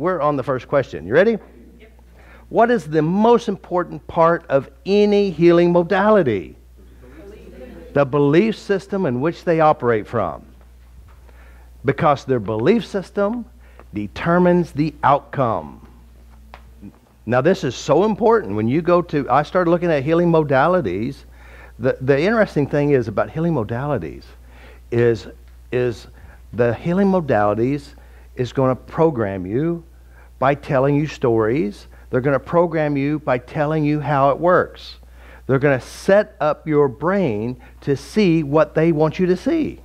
we're on the first question. You ready? Yep. What is the most important part of any healing modality? The belief system in which they operate from. Because their belief system determines the outcome. Now this is so important. When you go to, I started looking at healing modalities. The interesting thing is about healing modalities is the healing modalities is going to program you by telling you stories. They're going to program you by telling you how it works. They're going to set up your brain to see what they want you to see.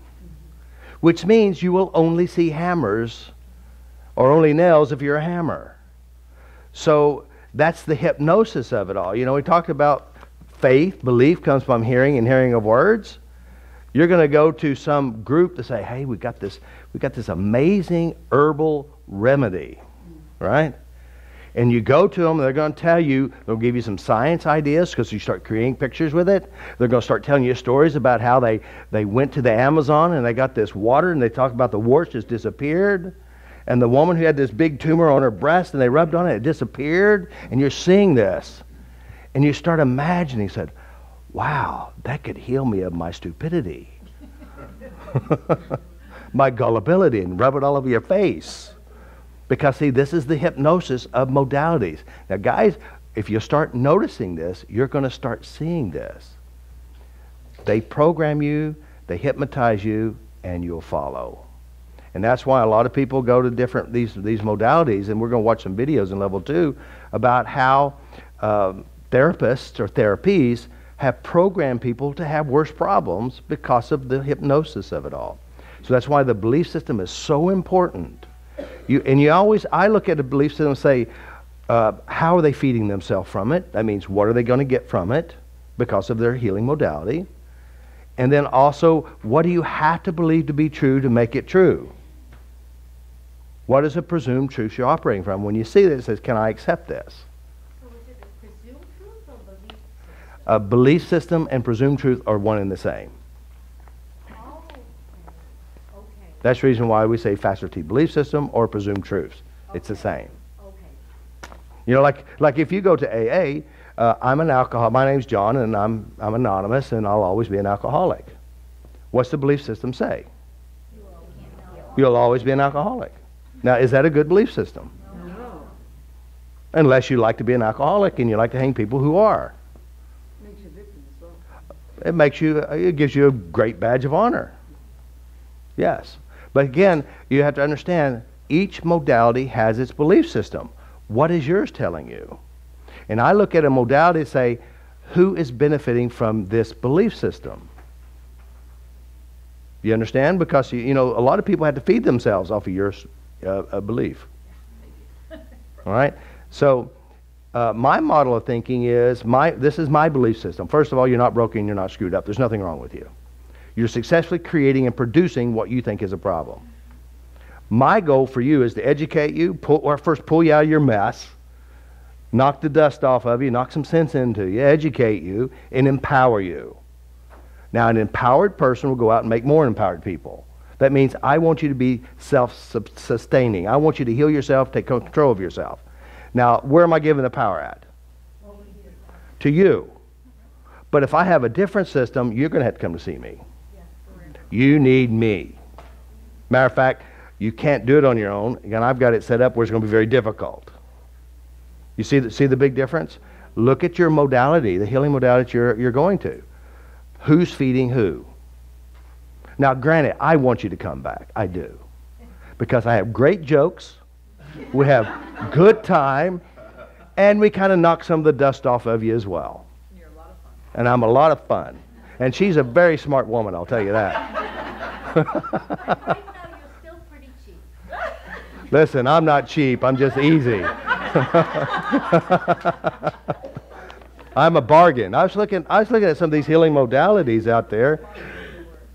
Which means you will only see hammers or only nails if you're a hammer. So that's the hypnosis of it all. You know, we talked about faith, belief comes from hearing and hearing of words. You're going to go to some group to say, hey, we got this amazing herbal remedy, right? And you go to them, they're going to tell you, they'll give you some science ideas because you start creating pictures with it. They're going to start telling you stories about how they went to the Amazon and they got this water and they talk about the warts just disappeared. And the woman who had this big tumor on her breast and they rubbed on it, it disappeared. And you're seeing this. And you start imagining, said, wow, that could heal me of my stupidity. My gullibility, and rub it all over your face. Because, see, this is the hypnosis of modalities. Now, guys, if you start noticing this, you're going to start seeing this. They program you, they hypnotize you, and you'll follow. And that's why a lot of people go to different these modalities, and we're going to watch some videos in level 2 about how therapists or therapies have programmed people to have worse problems because of the hypnosis of it all. So that's why the belief system is so important. I look at a belief system and say, how are they feeding themselves from it? That means, what are they going to get from it because of their healing modality? And then also, what do you have to believe to be true to make it true? What is a presumed truth you're operating from? When you see that, it says, can I accept this? So is it a presumed truth or belief system? A belief system and presumed truth are one and the same. That's the reason why we say FasterEFT belief system or presumed truths. Okay. It's the same. Okay. You know, like if you go to AA, I'm an alcoholic. My name's John, and I'm anonymous, and I'll always be an alcoholic. What's the belief system say? You'll always be an alcoholic. Now, is that a good belief system? No. Unless you like to be an alcoholic and you like to hang people who are. Makes you a victim as well. It gives you a great badge of honor. Yes. But again, you have to understand, each modality has its belief system. What is yours telling you? And I look at a modality and say, who is benefiting from this belief system? You understand? Because, you know, a lot of people have to feed themselves off of your belief. All right? So, my model of thinking is, this is my belief system. First of all, you're not broken, you're not screwed up. There's nothing wrong with you. You're successfully creating and producing what you think is a problem. My goal for you is to educate you, first pull you out of your mess, knock the dust off of you, knock some sense into you, educate you, and empower you. Now, an empowered person will go out and make more empowered people. That means I want you to be self-sustaining. I want you to heal yourself, take control of yourself. Now, where am I giving the power at? To you. But if I have a different system, you're going to have to come to see me. You need me. Matter of fact, you can't do it on your own. Again, I've got it set up where it's going to be very difficult. You see the big difference? Look at your modality, the healing modality you're going to. Who's feeding who? Now, granted, I want you to come back. I do. Because I have great jokes. We have good time. And we kind of knock some of the dust off of you as well. You're a lot of fun. And I'm a lot of fun. And she's a very smart woman, I'll tell you that. Right now, you're still pretty cheap. Listen, I'm not cheap. I'm just easy. I'm a bargain. I was looking at some of these healing modalities out there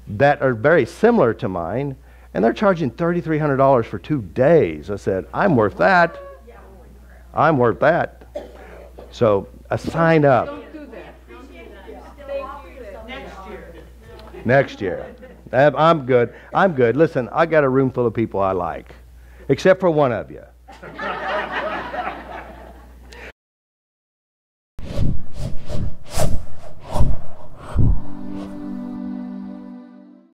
that are very similar to mine, and they're charging $3,300 for 2 days. I said, I'm worth that. I'm worth that. So, sign up. Don't do that. Next year. I'm good. I'm good. Listen, I got a room full of people I like. Except for one of you.